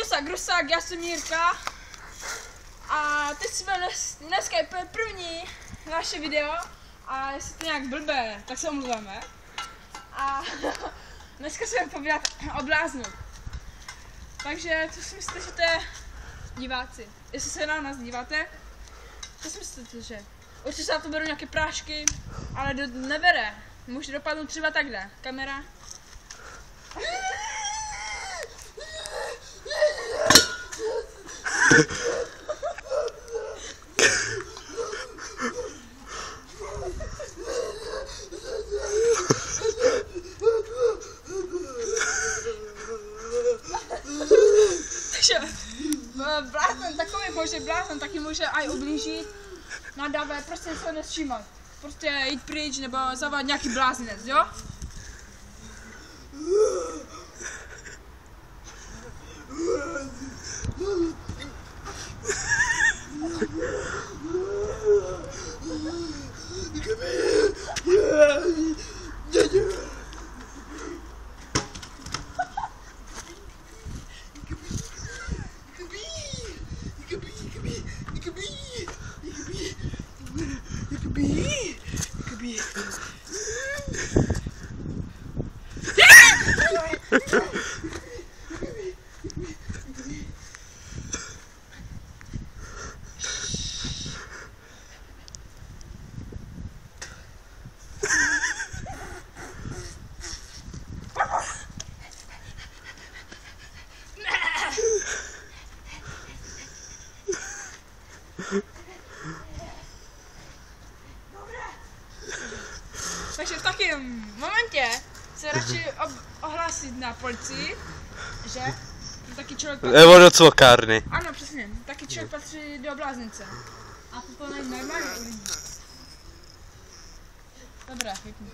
Čusák, Rusák, já jsem Jirka a teď jsme dneska je první naše video a jestli to nějak blbé, tak se omluváme. A dneska se budeme povídat o bláznu. Takže co si myslíte, že to je diváci? Jestli se na nás díváte, co si myslíte, že? Určitě se na to berou nějaké prášky, ale nebere. Může dopadnout třeba takhle. Kamera. Takže blázen takový může blázen, taky může aj ublížit, nadávat, prostě se nevšímat. Prostě jít pryč nebo zavolat nějaký blázinec, jo? Takže v takovém momentě se radši ohlásit na policii, že taky člověk patří... Nebo do cvokárny. Ano, přesně, taky člověk patří do bláznice. A to není normálně u lidí. Dobré, pěkně.